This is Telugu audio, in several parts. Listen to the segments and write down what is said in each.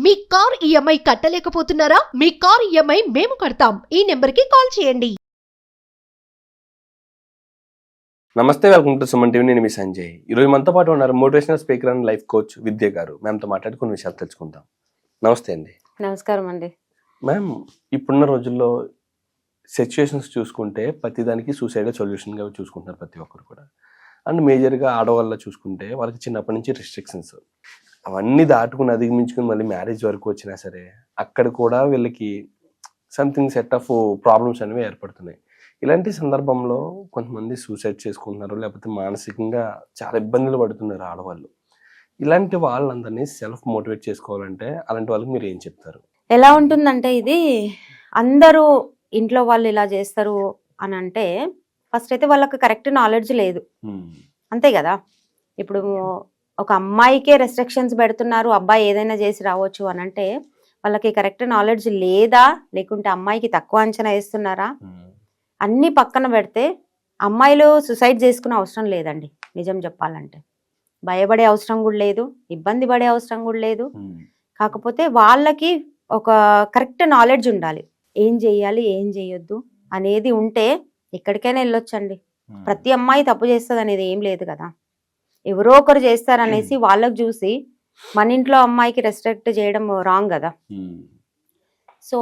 మీ కార్ ఈఎంఐ కట్టలేకపోతున్నారా? మీ కార్ ఈఎంఐ మేము కడతాం. ఈ నెంబర్కి కాల్ చేయండి. నమస్తే, వెల్కమ్ టు సుమన్ టీవీ. నేను మీ సంజయ్. ఈరోజు మనతో పాటు ఉన్నారు motivational speaker and life coach Vidya గారు. మ్యామ్తో మాట్లాడి కొన్ని విషయాలు తెలుసుకుందాం. నమస్తే అండి. నమస్కారం అండి. మ్యామ్, ఇప్పుడున్న రోజుల్లో సిచ్యువేషన్స్ చూసుకుంటే ప్రతిదానికి సూసైడ్ సొల్యూషన్గా చూసుకుంటున్నారు ప్రతి ఒక్కరు కూడా. అండ్ మేజర్గా ఆడవాళ్ళ చూసుకుంటే వాళ్ళకి చిన్నప్పటి నుంచి రిస్ట్రిక్షన్స్ అవన్నీ దాటుకుని అధిగమించుకుని మళ్ళీ మ్యారేజ్ వరకు వచ్చినా సరే అక్కడ కూడా వీళ్ళకి సంథింగ్ సెట్ ఆఫ్ ప్రాబ్లమ్స్ అనేవి ఏర్పడుతున్నాయి. ఇలాంటి సందర్భంలో కొంతమంది సూసైడ్ చేసుకుంటున్నారు, లేకపోతే మానసికంగా చాలా ఇబ్బందులు పడుతున్నారు ఆడవాళ్ళు. ఇలాంటి వాళ్ళందరినీ సెల్ఫ్ మోటివేట్ చేసుకోవాలంటే అలాంటి వాళ్ళకి మీరు ఏం చెప్తారు? ఎలా ఉంటుందంటే, ఇది అందరూ ఇంట్లో వాళ్ళు ఇలా చేస్తారు అని అంటే ఫస్ట్ అయితే వాళ్ళకి కరెక్ట్ నాలెడ్జ్ లేదు, అంతే కదా. ఇప్పుడు ఒక అమ్మాయికే రెస్ట్రిక్షన్స్ పెడుతున్నారు, అబ్బాయి ఏదైనా చేసి రావచ్చు అని అంటే వాళ్ళకి కరెక్ట్ నాలెడ్జ్ లేదా, లేకుంటే అమ్మాయికి తక్కువ అంచనా వేస్తున్నారా? అన్ని పక్కన పెడితే అమ్మాయిలు సుసైడ్ చేసుకునే అవసరం లేదండి. నిజం చెప్పాలంటే భయపడే అవసరం కూడా లేదు, ఇబ్బంది పడే అవసరం కూడా లేదు. కాకపోతే వాళ్ళకి ఒక కరెక్ట్ నాలెడ్జ్ ఉండాలి, ఏం చెయ్యాలి ఏం చేయొద్దు అనేది ఉంటే ఎక్కడికైనా వెళ్ళొచ్చండి. ప్రతి అమ్మాయి తప్పు చేస్తుంది అనేది ఏం లేదు కదా. ఎవరో ఒకరు చేస్తారనేసి వాళ్ళకు చూసి మన ఇంట్లో అమ్మాయికి రెస్ట్రిక్ట్ చేయడం రాంగ్ కదా. సో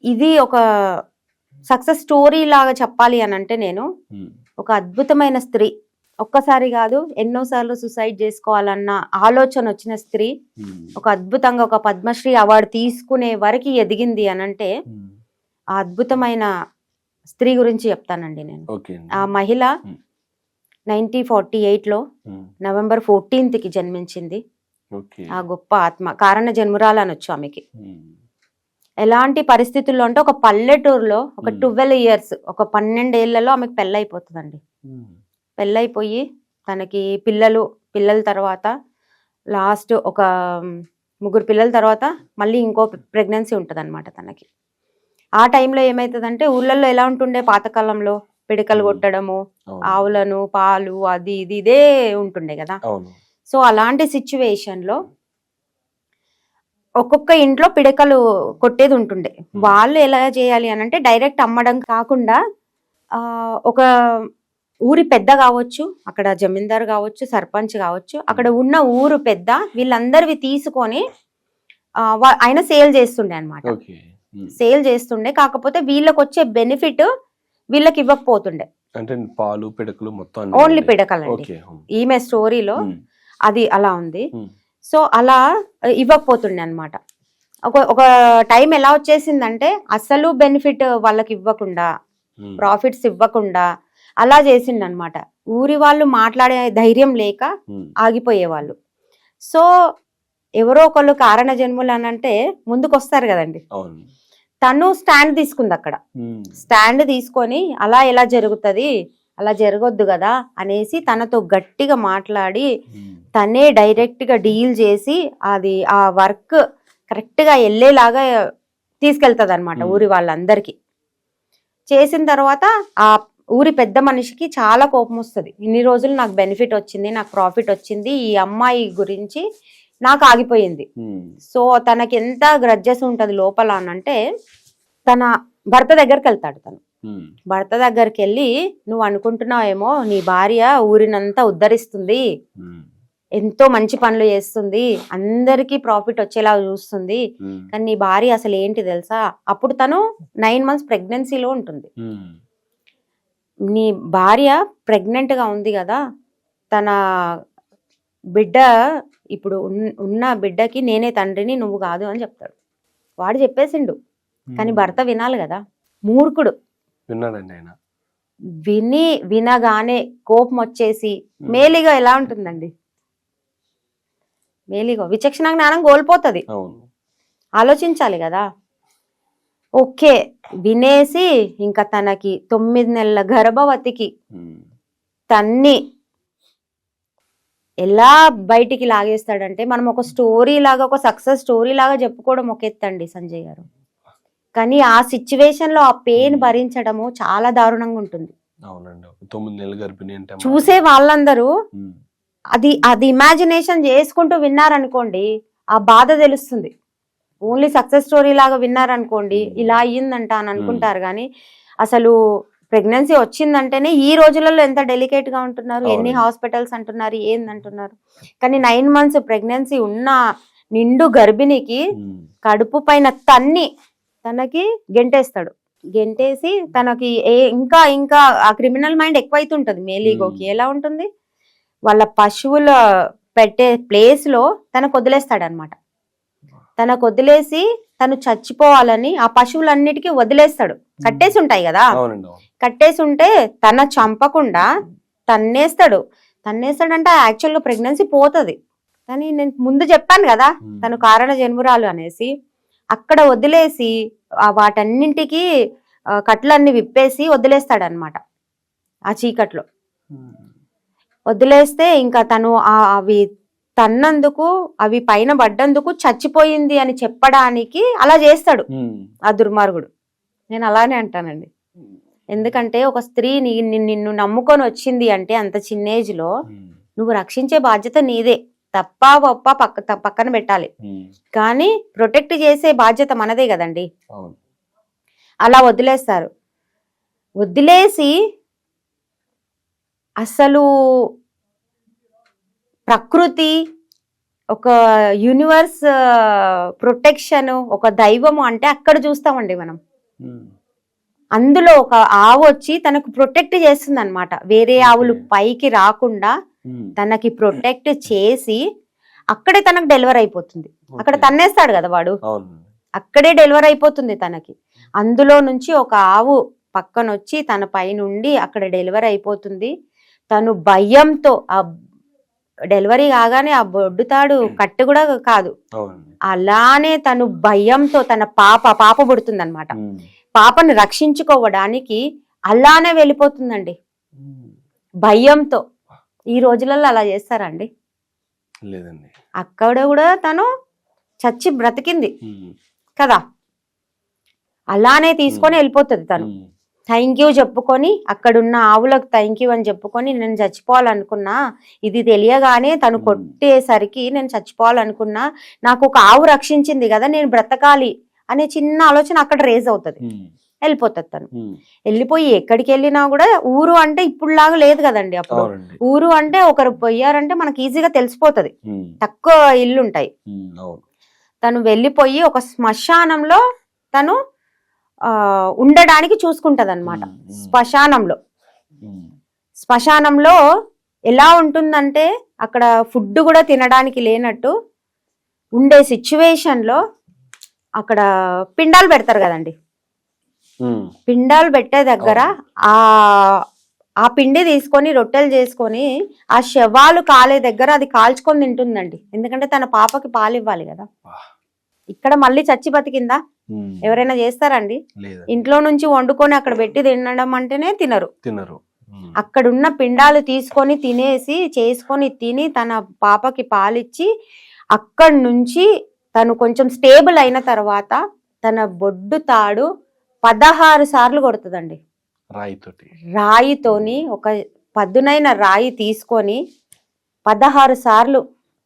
ఇది ఒక సక్సెస్ స్టోరీ లాగా చెప్పాలి అని అంటే, నేను ఒక అద్భుతమైన స్త్రీ, ఒక్కసారి కాదు ఎన్నోసార్లు సూసైడ్ చేసుకోవాలన్న ఆలోచన వచ్చిన స్త్రీ ఒక అద్భుతంగా ఒక పద్మశ్రీ అవార్డు తీసుకునే వరకు ఎదిగింది అని అంటే ఆ అద్భుతమైన స్త్రీ గురించి చెప్తానండి నేను. ఆ మహిళ 1948లో నవంబర్ 14కి జన్మించింది. ఆ గొప్ప ఆత్మ కారణ జన్మురాలు అనొచ్చు ఆమెకి. ఎలాంటి పరిస్థితుల్లో అంటే ఒక పల్లెటూరులో ఒక 12 years, ఒక 12 ఏళ్లలో ఆమెకు పెళ్ళైపోతుందండి. పెళ్ళైపోయి తనకి పిల్లల తర్వాత లాస్ట్ ఒక 3 పిల్లల తర్వాత మళ్ళీ ఇంకో ప్రెగ్నెన్సీ ఉంటుంది అనమాట తనకి. ఆ టైంలో ఏమవుతుందంటే, ఊళ్ళల్లో ఎలా ఉంటుండే పాతకాలంలో పిడకలు కొట్టడము, ఆవులను పాలు అది ఇది ఇదే ఉంటుండే కదా. సో అలాంటి సిచ్యువేషన్లో ఒక్కొక్క ఇంట్లో పిడకలు కొట్టేది ఉంటుండే. వాళ్ళు ఎలా చేయాలి అని అంటే, డైరెక్ట్ అమ్మడం కాకుండా ఒక ఊరి పెద్ద కావచ్చు, అక్కడ జమీందారు కావచ్చు, సర్పంచ్ కావచ్చు, అక్కడ ఉన్న ఊరు పెద్ద వీళ్ళందరివి తీసుకొని ఆయన సేల్ చేస్తుండే అనమాట. సేల్ చేస్తుండే, కాకపోతే వీళ్ళకి వచ్చే బెనిఫిట్ వీళ్ళకి ఇవ్వకపోతుండే. అంటే పాలు పిడకలు మొత్తం ఓన్లీ పిడకలండి. ఈమె స్టోరీలో అది అలా ఉంది. సో అలా ఇవ్వకపోతుండే అనమాట. ఒక టైం ఎలా వచ్చేసిందంటే అసలు బెనిఫిట్ వాళ్ళకి ఇవ్వకుండా, ప్రాఫిట్స్ ఇవ్వకుండా అలా చేసిండు అనమాట. ఊరి వాళ్ళు మాట్లాడే ధైర్యం లేక ఆగిపోయేవాళ్ళు. సో ఎవరో ఒకళ్ళు కారణ జన్ములు అని అంటే ముందుకు వస్తారు కదండి. తను స్టాండ్ తీసుకుంది అక్కడ. స్టాండ్ తీసుకొని అలా ఎలా జరుగుతుంది, అలా జరగొద్దు కదా అనేసి తనతో గట్టిగా మాట్లాడి తనే డైరెక్ట్ గా డీల్ చేసి అది ఆ వర్క్ కరెక్ట్ గా వెళ్ళేలాగా తీసుకెళ్తుంది అనమాట ఊరి వాళ్ళందరికీ. చేసిన తర్వాత ఆ ఊరి పెద్ద మనిషికి చాలా కోపం వస్తుంది. ఇన్ని రోజులు నాకు బెనిఫిట్ వచ్చింది, నాకు ప్రాఫిట్ వచ్చింది, ఈ అమ్మాయి గురించి నాకు ఆగిపోయింది. సో తనకి ఎంత గ్రడ్జెస్ ఉంటది లోపల అనంటే, తన భర్త దగ్గరికి వెళ్తాడు. తను భర్త దగ్గరికి వెళ్ళి, నువ్వు అనుకుంటున్నావేమో నీ భార్య ఊరినంతా ఉద్ధరిస్తుంది, ఎంతో మంచి పనులు చేస్తుంది, అందరికీ ప్రాఫిట్ వచ్చేలా చూస్తుంది, కానీ నీ భార్య అసలు ఏంటి తెలుసా? అప్పుడు తను 9 months ప్రెగ్నెన్సీలో ఉంటుంది. నీ భార్య ప్రెగ్నెంట్ గా ఉంది కదా, తన బిడ్డ ఇప్పుడు ఉన్న బిడ్డకి నేనే తండ్రిని, నువ్వు కాదు అని చెప్తాడు. వాడు చెప్పేసిండు, కానీ భర్త వినాలి కదా. మూర్ఖుడు విన్నాడండి ఆయన. వినగానే కోపం వచ్చేసి మేలిగా ఎలా ఉంటుందండి, మేలిగా విచక్షణ జ్ఞానం కోల్పోతుంది. ఆలోచించాలి కదా. ఓకే వినేసి ఇంకా తనకి 9 నెలల గర్భవతికి తన్ని ఎలా బయటికి లాగేస్తాడంటే, మనం ఒక స్టోరీ లాగా, ఒక సక్సెస్ స్టోరీ లాగా చెప్పుకోవడం ఒక ఎత్తండి సంజయ్ గారు, కానీ ఆ సిచ్యువేషన్ లో ఆ పెయిన్ భరించడము చాలా దారుణంగా ఉంటుంది. చూసే వాళ్ళందరూ అది ఇమాజినేషన్ చేసుకుంటూ విన్నారనుకోండి, ఆ బాధ తెలుస్తుంది. ఓన్లీ సక్సెస్ స్టోరీ లాగా విన్నారనుకోండి, ఇలా అయ్యిందంట అని అనుకుంటారు. కానీ అసలు ప్రెగ్నెన్సీ వచ్చిందంటేనే ఈ రోజులలో ఎంత డెలికేట్ గా ఉంటున్నారు, ఎన్ని హాస్పిటల్స్ అంటున్నారు, ఏందంటున్నారు. కానీ 9 months ప్రెగ్నెన్సీ ఉన్న నిండు గర్భిణికి కడుపు పైన తనకి గెంటేసి తనకి ఇంకా ఇంకా ఆ క్రిమినల్ మైండ్ ఎక్కువైతుంటది. మేలీగోకి ఎలా ఉంటుంది, వాళ్ళ పశువుల పెట్టే ప్లేస్ లో తనకు వదిలేస్తాడనమాట. తనకు వదిలేసి తను చచ్చిపోవాలని ఆ పశువులన్నిటికీ వదిలేస్తాడు. కట్టేసి ఉంటాయి కదా, కట్టేసి ఉంటే తన చంపకుండా తన్నేస్తాడంటే యాక్చువల్ గా ప్రెగ్నెన్సీ పోతుంది. కానీ నేను ముందు చెప్పాను కదా తను కారణ జన్మురాలు అనేసి, అక్కడ వదిలేసి వాటన్నింటికి కట్లన్నీ విప్పేసి వదిలేస్తాడనమాట. ఆ చీకట్లో వదిలేస్తే ఇంకా తను అవి తన్నందుకు, అవి పైన పడ్డందుకు చచ్చిపోయింది అని చెప్పడానికి అలా చేస్తాడు ఆ దుర్మార్గుడు. నేను అలానే అంటానండి. ఎందుకంటే ఒక స్త్రీ నిన్ను నమ్ముకొని వచ్చింది అంటే అంత చిన్న ఏజ్ లో నువ్వు రక్షించే బాధ్యత నీదే. తప్ప ఒప్ప పక్కన పెట్టాలి, కానీ ప్రొటెక్ట్ చేసే బాధ్యత మనదే కదండి. అలా వదిలేస్తారు. వదిలేసి అసలు ప్రకృతి, ఒక యూనివర్స్ ప్రొటెక్షన్, ఒక దైవము అంటే అక్కడ చూస్తామండి మనం. అందులో ఒక ఆవు వచ్చి తనకు ప్రొటెక్ట్ చేస్తుంది అనమాట. వేరే ఆవులు పైకి రాకుండా తనకి ప్రొటెక్ట్ చేసి అక్కడే తనకు డెలివర్ అయిపోతుంది. అక్కడ తన్నేస్తాడు కదా వాడు, అక్కడే డెలివర్ అయిపోతుంది తనకి. అందులో నుంచి ఒక ఆవు పక్కన వచ్చి తన పైనుండి అక్కడ డెలివర్ అయిపోతుంది. తను భయంతో ఆ డెలివరీ కాగానే ఆ బొడ్డుతాడు కట్టు కూడా కాదు, అలానే తను భయంతో తన పాప పుడుతుంది అనమాట. పాపను రక్షించుకోవడానికి అలానే వెళ్ళిపోతుందండి భయంతో. ఈ రోజులలో అలా చేస్తారండి? లేదండి. అక్కడ కూడా తను చచ్చి బ్రతికింది కదా, అలానే తీసుకొని వెళ్ళిపోతుంది తను. థ్యాంక్ యూ చెప్పుకొని, అక్కడున్న ఆవులకు థ్యాంక్ యూ అని చెప్పుకొని, నేను చచ్చిపోవాలనుకున్నా, ఇది తెలియగానే తను కొట్టేసరికి నేను చచ్చిపోవాలనుకున్నా, నాకు ఒక ఆవు రక్షించింది కదా, నేను బ్రతకాలి అనే చిన్న ఆలోచన అక్కడ రేజ్ అవుతుంది. వెళ్ళిపోతుంది తను. వెళ్ళిపోయి ఎక్కడికి వెళ్ళినా కూడా, ఊరు అంటే ఇప్పుడులాగా లేదు కదండి. అప్పుడు ఊరు అంటే ఒకరు పోయారంటే మనకి ఈజీగా తెలిసిపోతుంది, తక్కువ ఇల్లు ఉంటాయి. తను వెళ్ళిపోయి ఒక శ్మశానంలో తను ఉండడానికి చూసుకుంటది అనమాట. శ్మశానంలో ఎలా ఉంటుందంటే అక్కడ ఫుడ్ కూడా తినడానికి లేనట్టు ఉండే సిచ్యువేషన్ లో అక్కడ పిండాలు పెడతారు కదండి. పిండాలు పెట్టే దగ్గర ఆ పిండి తీసుకొని రొట్టెలు చేసుకొని ఆ శవాలు కాలే దగ్గర అది కాల్చుకొని తింటుందండి. ఎందుకంటే తన పాపకి పాలు ఇవ్వాలి కదా. ఇక్కడ మళ్ళీ చచ్చి బతికిందా? ఎవరైనా చేస్తారండి? ఇంట్లో నుంచి వండుకొని అక్కడ పెట్టి తినడం అంటేనే తినరు. అక్కడున్న పిండాలు తీసుకొని తినేసి చేసుకొని తిని తన పాపకి పాలిచ్చి అక్కడి నుంచి తను కొంచెం స్టేబుల్ అయిన తర్వాత తన బొడ్డు తాడు 16 సార్లు కొడుతుందండి రాయితోని. ఒక పదునైన రాయి తీసుకొని 16 సార్లు.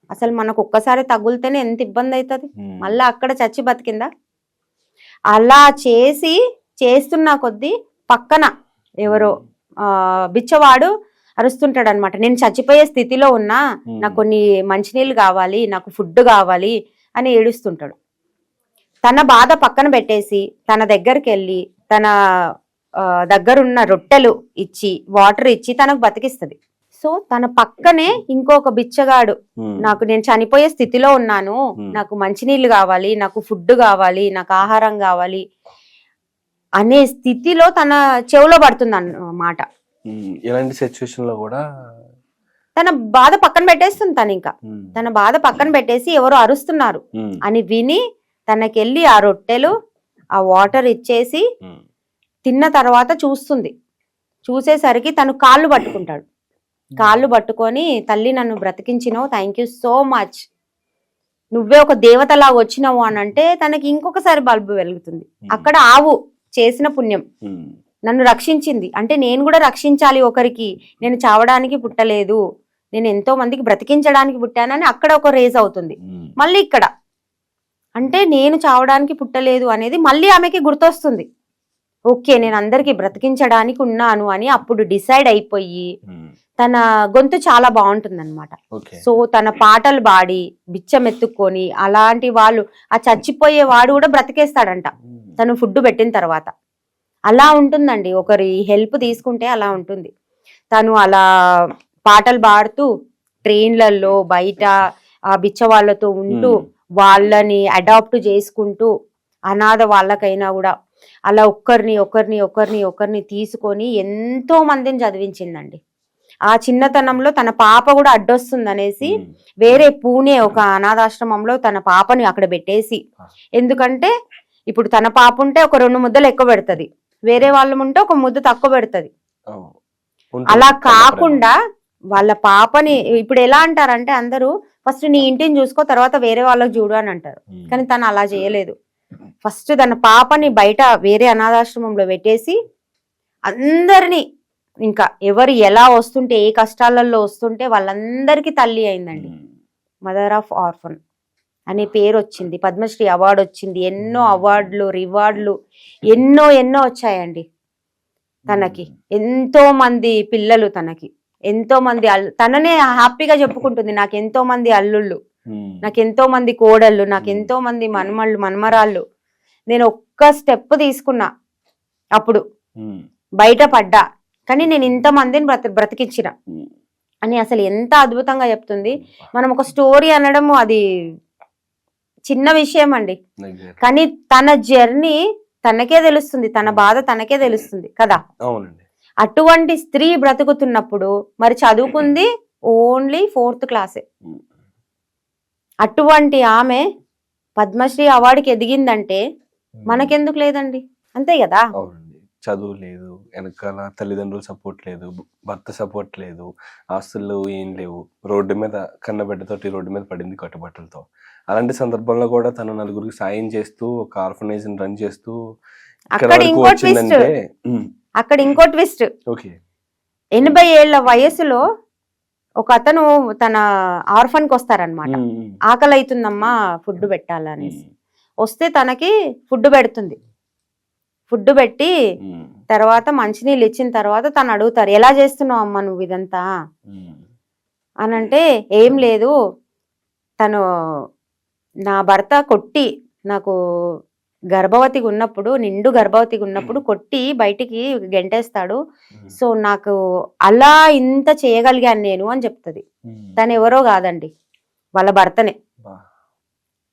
అసలు మనకు ఒక్కసారి తగులితేనే ఎంత ఇబ్బంది అవుతుంది, మళ్ళా అక్కడ చచ్చి బతికిందా? అలా చేస్తున్న కొద్దీ పక్కన ఎవరో బిచ్చవాడు అరుస్తుంటాడు అనమాట. నేను చచ్చిపోయే స్థితిలో ఉన్నా, నాకు కొన్ని మంచినీళ్ళు కావాలి, నాకు ఫుడ్ కావాలి అని ఏడుస్తుంటాడు. తన బాధ పక్కన పెట్టేసి తన దగ్గరికి వెళ్ళి తన దగ్గరున్న రొట్టెలు ఇచ్చి వాటర్ ఇచ్చి తనకు బతికిస్తుంది. సో తన పక్కనే ఇంకొక బిచ్చగాడు, నాకు నేను చనిపోయే స్థితిలో ఉన్నాను, నాకు మంచినీళ్ళు కావాలి, నాకు ఫుడ్ కావాలి, నాకు ఆహారం కావాలి అనే స్థితిలో తన చెవులో పడుతుంది అన్నమాట. ఇలాంటి సిచ్యువేషన్ లో కూడా తన బాధ పక్కన పెట్టేస్తుంది. తను ఇంకా తన బాధ పక్కన పెట్టేసి ఎవరో అరుస్తున్నారు అని విని తనకెళ్ళి ఆ రొట్టెలు ఆ వాటర్ ఇచ్చేసి తిన్న తర్వాత చూస్తుంది. చూసేసరికి తను కాళ్ళు పట్టుకుంటాడు. కాళ్ళు పట్టుకొని, తల్లి నన్ను బ్రతికించినావు, థ్యాంక్ యూ సో మచ్, నువ్వే ఒక దేవతలాగా వచ్చినావు అని అంటే తనకి ఇంకొకసారి బల్బు వెలుగుతుంది. అక్కడ ఆవు చేసిన పుణ్యం నన్ను రక్షించింది అంటే నేను కూడా రక్షించాలి ఒకరికి, నేను చావడానికి పుట్టలేదు, నేను ఎంతో మందికి బ్రతికించడానికి పుట్టానని అక్కడ ఒక రేజ్ అవుతుంది. మళ్ళీ ఇక్కడ అంటే నేను చావడానికి పుట్టలేదు అనేది మళ్ళీ ఆమెకి గుర్తొస్తుంది. ఓకే, నేను అందరికి బ్రతికించడానికి ఉన్నాను అని అప్పుడు డిసైడ్ అయిపోయి తన గొంతు చాలా బాగుంటుంది అనమాట. సో తన పాటలు పాడి బిచ్చమెత్తుకొని అలాంటి వాళ్ళు ఆ చచ్చిపోయే వాడు కూడా బ్రతికేస్తాడంట తను ఫుడ్ పెట్టిన తర్వాత. అలా ఉంటుందండి, ఒకరి హెల్ప్ తీసుకుంటే అలా ఉంటుంది. తను అలా పాటలు పాడుతూ ట్రైన్లలో బయట ఆ బిచ్చ వాళ్ళతో ఉంటూ వాళ్ళని అడాప్ట్ చేసుకుంటూ అనాథ వాళ్ళకైనా కూడా అలా ఒకరిని తీసుకొని ఎంతో మందిని చదివించిందండి. ఆ చిన్నతనంలో తన పాప కూడా అడ్డొస్తుంది అనేసి వేరే పూణే ఒక అనాథాశ్రమంలో తన పాపని అక్కడ పెట్టేసి, ఎందుకంటే ఇప్పుడు తన పాప ఉంటే ఒక 2 ముద్దలు ఎక్కువ పెడుతుంది, వేరే వాళ్ళు ఉంటే ఒక ముద్ద తక్కువ పెడుతుంది. అలా కాకుండా వాళ్ళ పాపని ఇప్పుడు ఎలా అంటారంటే అందరూ ఫస్ట్ నీ ఇంటిని చూసుకో తర్వాత వేరే వాళ్ళకి చూడు అని అంటారు. కానీ తను అలా చేయలేదు. ఫస్ట్ తన పాపని బయట వేరే అనాథాశ్రమంలో పెట్టేసి అందరినీ, ఇంకా ఎవరు ఎలా వస్తుంటే ఏ కష్టాలలో వస్తుంటే వాళ్ళందరికీ తల్లి అయిందండి. మదర్ ఆఫ్ ఆర్ఫన్ అనే పేరు వచ్చింది, పద్మశ్రీ అవార్డు వచ్చింది, ఎన్నో అవార్డులు రివార్డులు ఎన్నో వచ్చాయండి తనకి. ఎంతో మంది పిల్లలు తనకి, ఎంతో మంది తననే హ్యాపీగా చెప్పుకుంటుంది, నాకు ఎంతో మంది అల్లుళ్ళు, నాకు ఎంతో మంది కోడళ్ళు, నాకు ఎంతో మంది మనమరాళ్ళు. నేను ఒక్క స్టెప్ తీసుకున్నా అప్పుడు బయట పడ్డా, కానీ నేను ఇంతమందిని బ్రతికించిన అని అసలు ఎంత అద్భుతంగా చెప్తుంది. మనం ఒక స్టోరీ అనడం అది చిన్న విషయం అండి, కానీ తన జర్నీ తనకే తెలుస్తుంది, తన బాధ తనకే తెలుస్తుంది కదా. అటువంటి స్త్రీ బ్రతుకుతున్నప్పుడు మరి చదువుకుంది ఓన్లీ 4th క్లాసే. అటువంటి ఆమె పద్మశ్రీ అవార్డుకి ఎదిగిందంటే మనకెందుకు లేదండి, అంతే కదా. చదువు లేదు, వెనకాల తల్లిదండ్రుల సపోర్ట్ లేదు, భర్త సపోర్ట్ లేదు, ఆస్తులు ఏం లేవు, రోడ్డు మీద కన్నబిడ్డతోటి రోడ్డు మీద పడింది కట్టుబట్టలతో. అలాంటి సందర్భంలో కూడా తను నలుగురికి సాయం చేస్తూ ఒక ఆర్ఫనైజ్ రన్ చేస్తూ అక్కడ ఇంకో ట్విస్ట్ 80 ఏళ్ల వయసులో ఒక అతను తన ఆర్ఫన్ కి వస్తారనమాట. ఆకలి అవుతుందమ్మా ఫుడ్ పెట్టాలనేసి వస్తే తనకి ఫుడ్ పెడుతుంది. ఫుడ్ పెట్టి తర్వాత మంచినీళ్ళు ఇచ్చిన తర్వాత తను అడుగుతారు, ఎలా చేస్తున్నావు అమ్మా నువ్వు ఇదంతా అనంటే, ఏం లేదు, తను నా భర్త కొట్టి నాకు గర్భవతిగా ఉన్నప్పుడు, నిండు గర్భవతిగా ఉన్నప్పుడు కొట్టి బయటికి గెంటేస్తాడు. సో నాకు అలా ఇంత చేయగలిగాను నేను అని చెప్తుంది. తను ఎవరో కాదండి, వాళ్ళ భర్తనే.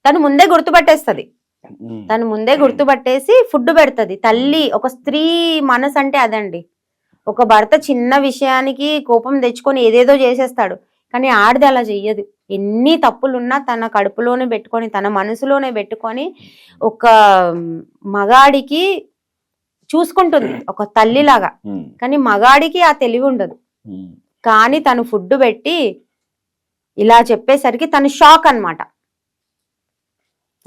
తను ముందే గుర్తుపట్టేస్తుంది, తను ముందే గుర్తుపట్టేసి ఫుడ్ పెడుతుంది. తల్లి, ఒక స్త్రీ మనసు అంటే అదండి. ఒక భర్త చిన్న విషయానికి కోపం తెచ్చుకొని ఏదేదో చేసేస్తాడు, కానీ ఆడది అలా చెయ్యదు. ఎన్ని తప్పులున్నా తన కడుపులోనే పెట్టుకొని తన మనసులోనే పెట్టుకొని ఒక మగాడికి చూసుకుంటుంది ఒక తల్లిలాగా. కానీ మగాడికి ఆ తెలివి ఉండదు. కానీ తను ఫుడ్ పెట్టి ఇలా చెప్పేసరికి తను షాక్ అన్నమాట.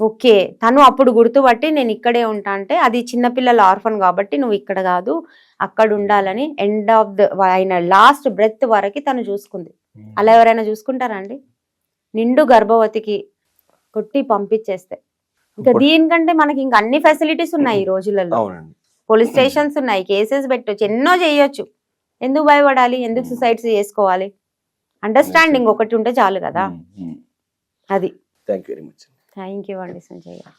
ఓకే, తను అప్పుడు గుర్తుపట్టి నేను ఇక్కడే ఉంటా అంటే, అది చిన్నపిల్లల ఆర్ఫన్ కాబట్టి నువ్వు ఇక్కడ కాదు అక్కడ ఉండాలని ఎండ్ ఆఫ్ ఆయన లాస్ట్ బ్రెత్ వరకు తను చూసుకుంది. అలా ఎవరైనా చూసుకుంటారా అండి? నిండు గర్భవతికి కొట్టి పంపించేస్తే. ఇంకా దీనికంటే మనకి ఇంకా అన్ని ఫెసిలిటీస్ ఉన్నాయి ఈ రోజులలో. పోలీస్ స్టేషన్స్ ఉన్నాయి, కేసెస్ పెట్టొచ్చు, ఎన్నో చేయొచ్చు. ఎందుకు భయపడాలి, ఎందుకు సుసైడ్స్ చేసుకోవాలి? అండర్స్టాండింగ్ ఒకటి ఉంటే చాలు కదా. అది. Thank you very much. Thank you అండి సంజయ్ గారు.